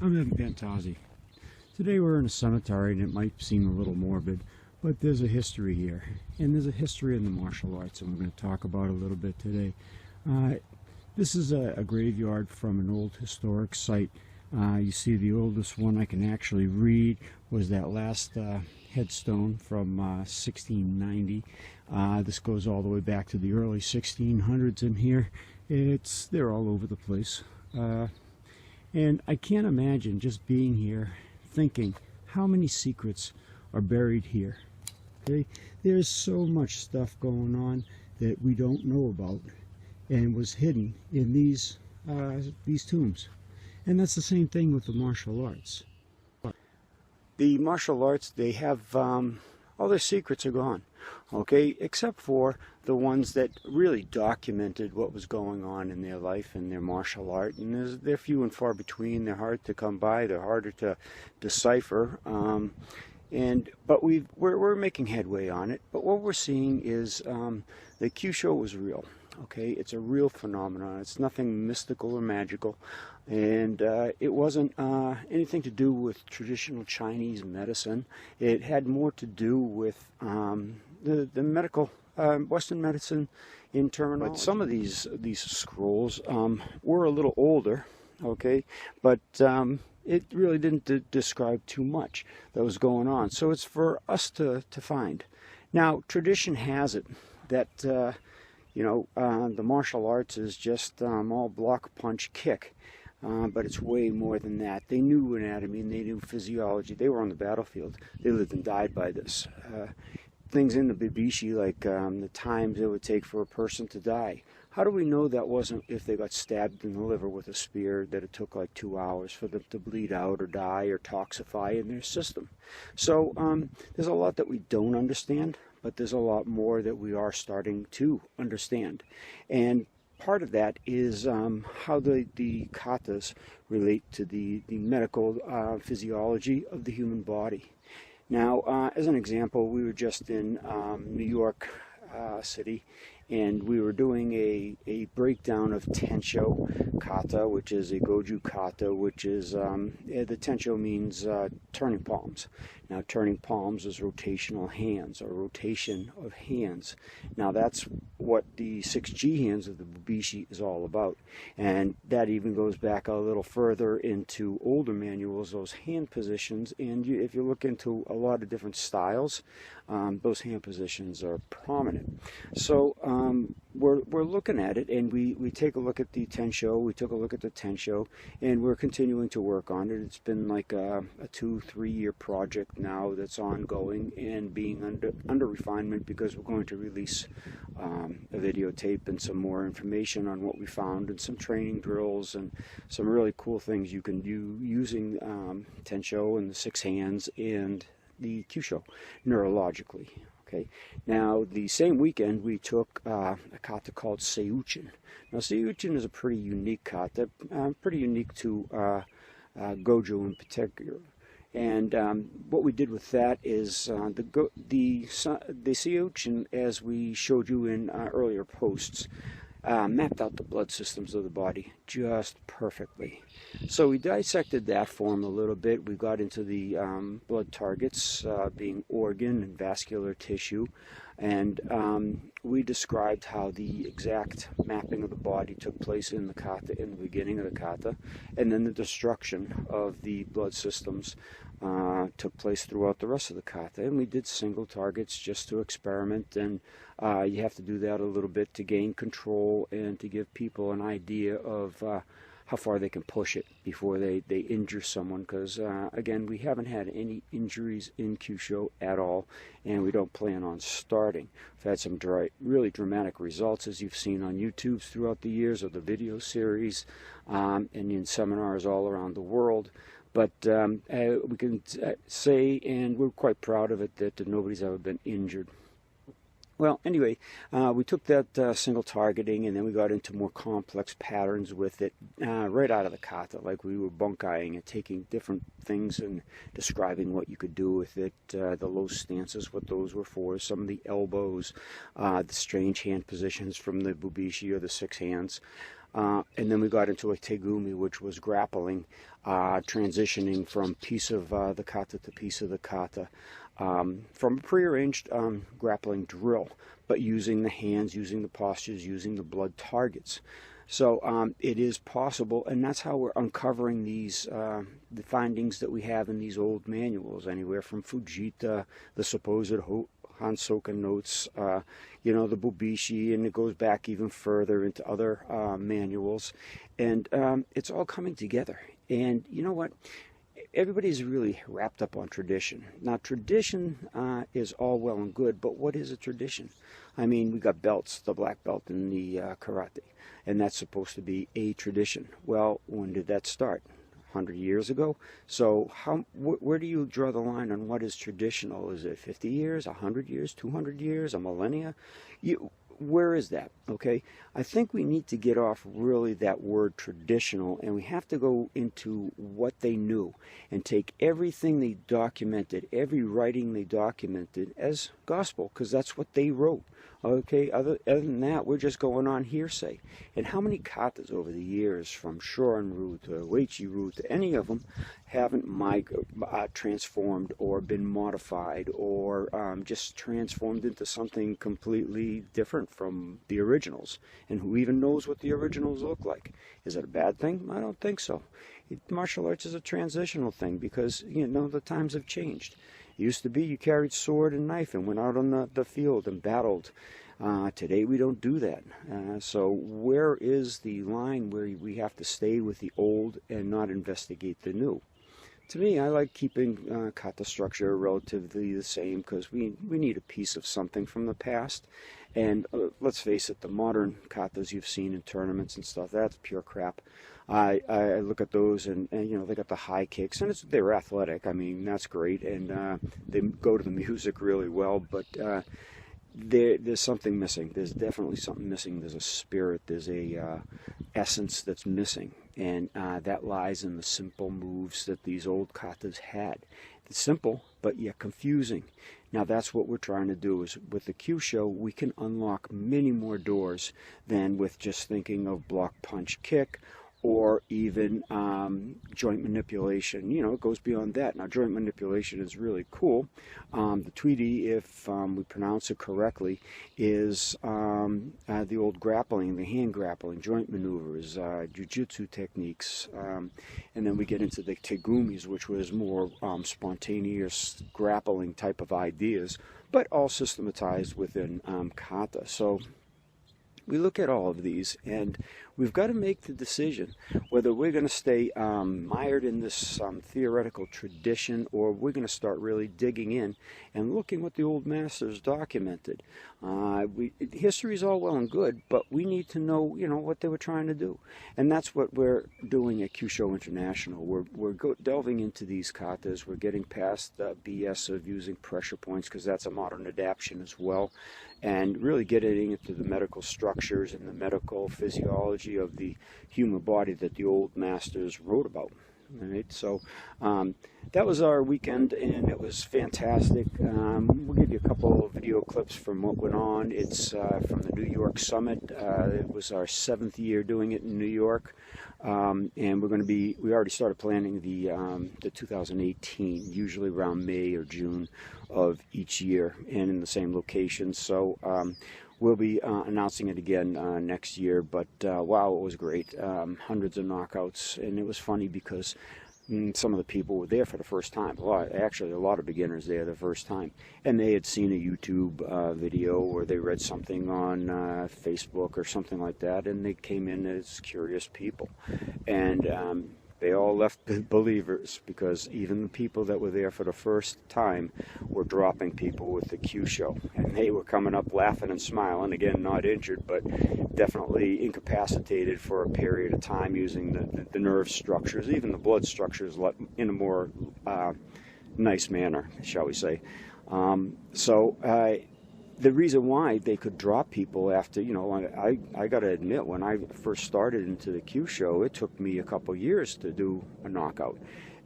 I'm in Pantazi. Today we're in a cemetery, and it might seem a little morbid, but there's a history here. And there's a history in the martial arts, and we're going to talk about it a little bit today. This is a graveyard from an old historic site. You see the oldest one I can actually read was that last headstone from 1690. This goes all the way back to the early 1600s in here. They're all over the place. And I can't imagine just being here thinking how many secrets are buried here. Okay? There's so much stuff going on that we don't know about and was hidden in these tombs. And that's the same thing with the martial arts. The martial arts, they have all their secrets are gone, okay, except for the ones that really documented what was going on in their life and their martial art. And they're few and far between. They're hard to come by. They're harder to decipher. But we're making headway on it. But what we're seeing is the Kyusho was real. Okay, it's a real phenomenon. It's nothing mystical or magical, and it wasn't anything to do with traditional Chinese medicine. It had more to do with the medical Western medicine in terminology. But some of these scrolls were a little older, okay, but it really didn't describe too much that was going on. So it's for us to find. Now, tradition has it that the martial arts is just all block, punch, kick. But it's way more than that. They knew anatomy and they knew physiology. They were on the battlefield. They lived and died by this. Things in the Bibishi, like the times it would take for a person to die. How do we know that wasn't if they got stabbed in the liver with a spear, that it took like 2 hours for them to bleed out or die or toxify in their system? So there's a lot that we don't understand, but there's a lot more that we are starting to understand. And part of that is how the katas relate to the medical physiology of the human body. Now, as an example, we were just in New York City, and we were doing a breakdown of Tensho kata, which is a Goju kata, which is, the Tensho means turning palms. Now, turning palms is rotational hands, or rotation of hands. Now, that's what the 6G hands of the Bubishi is all about. And that even goes back a little further into older manuals, those hand positions. And if you look into a lot of different styles, those hand positions are prominent. So we're looking at it, and we take a look at the Tensho, we took a look at the Tensho, and we're continuing to work on it. It's been like a 2-3 year project now that's ongoing and being under refinement, because we're going to release a videotape and some more information on what we found, and some training drills and some really cool things you can do using Tensho and the 6 hands and the Kyusho neurologically. Okay. Now, the same weekend we took a kata called Seiuchin. Now, Seiuchin is a pretty unique kata, pretty unique to Goju in particular. And what we did with that is the Seiuchin, as we showed you in earlier posts, mapped out the blood systems of the body just perfectly. So we dissected that form a little bit. We got into the blood targets, being organ and vascular tissue, and we described how the exact mapping of the body took place in the kata, in the beginning of the kata, and then the destruction of the blood systems took place throughout the rest of the kata. And we did single targets just to experiment, and you have to do that a little bit to gain control and to give people an idea of how far they can push it before they injure someone, because again, we haven't had any injuries in Kyusho at all, and we don't plan on starting. We've had some really dramatic results, as you've seen on YouTube throughout the years, of the video series and in seminars all around the world. But we can say, and we're quite proud of it, that nobody's ever been injured. Well, anyway, we took that single targeting, and then we got into more complex patterns with it right out of the kata, like we were bunkaiing and taking different things and describing what you could do with it, the low stances, what those were for, some of the elbows, the strange hand positions from the Bubishi or the 6 hands. And then we got into a tegumi, which was grappling, transitioning from piece of the kata to piece of the kata, from a prearranged grappling drill, but using the hands, using the postures, using the blood targets. So it is possible, and that's how we're uncovering these the findings that we have in these old manuals, anywhere from Fujita, the supposed Hansoka notes, you know, the Bubishi, and it goes back even further into other manuals, and it's all coming together. And you know what? Everybody's really wrapped up on tradition. Now, tradition is all well and good, but what is a tradition? I mean, we got belts, the black belt in the karate, and that's supposed to be a tradition. Well, when did that start? 100 years ago? So where do you draw the line on what is traditional? Is it 50 years, 100 years, 200 years, a millennia? Where is that? Okay, I think we need to get off really that word traditional, and we have to go into what they knew and take everything they documented, every writing they documented as gospel, because that's what they wrote. Okay, other than that, we're just going on hearsay. And how many katas over the years, from Shorin-ryu to Uechi-ryu to any of them, haven't transformed or been modified or just transformed into something completely different from the originals? And who even knows what the originals look like? Is it a bad thing? I don't think so. Martial arts is a transitional thing because, you know, the times have changed. It used to be you carried sword and knife and went out on the field and battled. Today we don't do that. So where is the line where we have to stay with the old and not investigate the new? To me, I like keeping kata structure relatively the same because we need a piece of something from the past. And let's face it, the modern katas you've seen in tournaments and stuff, that's pure crap. I look at those and you know, they got the high kicks, and they're athletic. I mean, that's great, and they go to the music really well, but there's something missing. There's definitely something missing. There's a spirit, there's a essence that's missing, and that lies in the simple moves that these old katas had. It's simple, but yet confusing. Now that's what we're trying to do. Is with the Kyusho, we can unlock many more doors than with just thinking of block, punch, kick, or even joint manipulation. You know, it goes beyond that. Now, joint manipulation is really cool. The Tweety, if we pronounce it correctly, is the old grappling, the hand grappling, joint maneuvers, jujitsu techniques, and then we get into the tegumis, which was more spontaneous grappling type of ideas, but all systematized within kata. So we look at all of these, and we've got to make the decision whether we're going to stay mired in this theoretical tradition, or we're going to start really digging in and looking what the old masters documented. History is all well and good, but we need to know, you know, what they were trying to do, and that's what we're doing at Kyusho International. We're delving into these katas. We're getting past the BS of using pressure points, because that's a modern adaptation as well, and really getting into the medical structures and the medical physiology of the human body that the old masters wrote about. All right, so that was our weekend, and it was fantastic. We'll give you a couple of video clips from what went on. It's from the New York Summit. It was our 7th year doing it in New York, and we already started planning the 2018, usually around May or June of each year, and in the same location. So we'll be announcing it again next year, but wow, it was great. Hundreds of knockouts, and it was funny because some of the people were there for the first time. Actually, a lot of beginners there the first time, and they had seen a YouTube video, or they read something on Facebook or something like that, and they came in as curious people, and they all left believers, because even the people that were there for the first time were dropping people with the Kyusho, and they were coming up laughing and smiling, again, not injured, but definitely incapacitated for a period of time, using the nerve structures, even the blood structures, in a more nice manner, shall we say. The reason why they could drop people after, you know, I got to admit, when I first started into the Kyusho, it took me a couple years to do a knockout.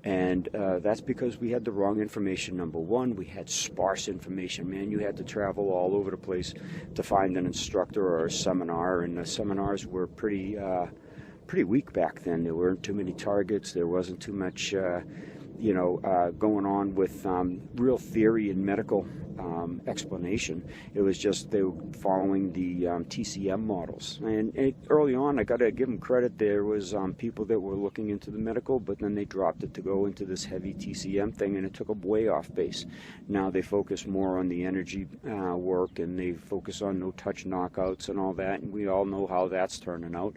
And that's because we had the wrong information. Number one, we had sparse information. Man, you had to travel all over the place to find an instructor or a seminar, and the seminars were pretty weak back then. There weren't too many targets. There wasn't too much going on with real theory and medical explanation. It was just they were following the TCM models. And early on, I got to give them credit. There was people that were looking into the medical, but then they dropped it to go into this heavy TCM thing, and it took them way off base. Now they focus more on the energy work, and they focus on no-touch knockouts and all that, and we all know how that's turning out.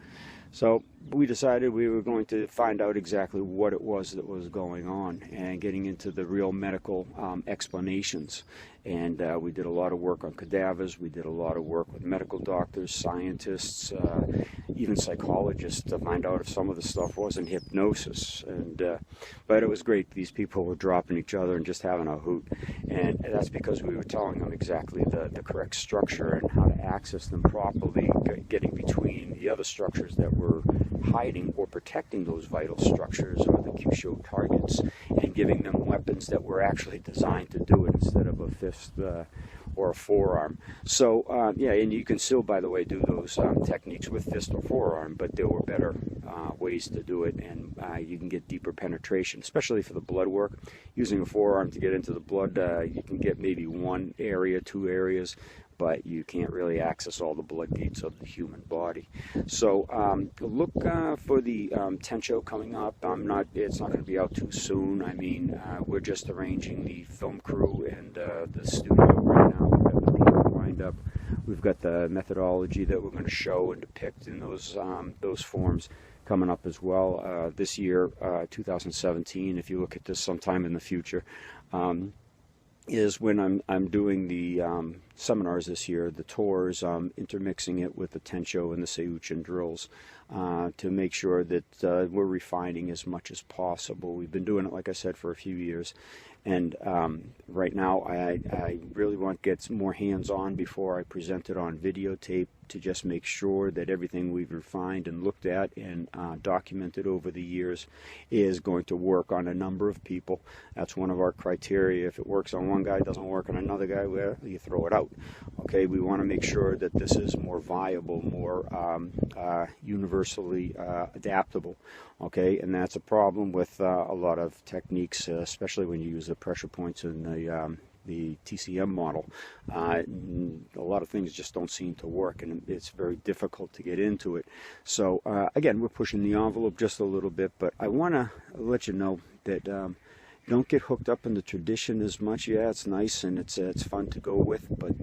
So we decided we were going to find out exactly what it was that was going on and getting into the real medical explanations. And we did a lot of work on cadavers. We did a lot of work with medical doctors, scientists, even psychologists to find out if some of the stuff wasn't hypnosis. And but it was great. These people were dropping each other and just having a hoot. And that's because we were telling them exactly the correct structure and how to access them properly, getting between the other structures that were hiding or protecting those vital structures or the Kyusho targets, and giving them weapons that were actually designed to do it instead of a fist or a forearm. So yeah, and you can still, by the way, do those techniques with fist or forearm, but there were better ways to do it, and you can get deeper penetration, especially for the blood work. Using a forearm to get into the blood, you can get maybe one area, two areas, but you can't really access all the blood gates of the human body. So look for the Tencho coming up. It's not going to be out too soon. I mean, we're just arranging the film crew and the studio right now. We've got the people lined up. We've got the methodology that we're going to show and depict in those forms coming up as well this year, 2017. If you look at this sometime in the future, is when I'm doing the seminars this year, the tours, intermixing it with the Tencho and the Seiyuchin drills to make sure that we're refining as much as possible. We've been doing it, like I said, for a few years, and right now I really want to get more hands-on before I present it on videotape, to just make sure that everything we've refined and looked at and documented over the years is going to work on a number of people. That's one of our criteria. If it works on one guy, doesn't work on another guy, well, you throw it out. Okay, we want to make sure that this is more viable, more universally adaptable. Okay, and that's a problem with a lot of techniques, especially when you use the pressure points in the TCM model. A lot of things just don't seem to work, and it's very difficult to get into it. So again, we're pushing the envelope just a little bit, but I want to let you know that don't get hooked up in the tradition as much. Yeah, it's nice and it's fun to go with, but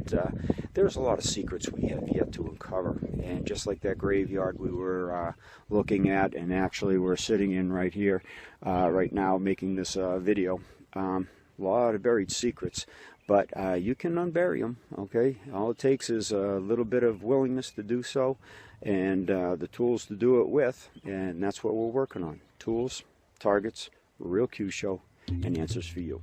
there's a lot of secrets we have yet to uncover. And just like that graveyard we were looking at, and actually we're sitting in right here right now making this video, a lot of buried secrets, but you can unbury them. Okay, all it takes is a little bit of willingness to do so, and the tools to do it with, and that's what we're working on. Tools, targets, real Kyusho, and answers for you.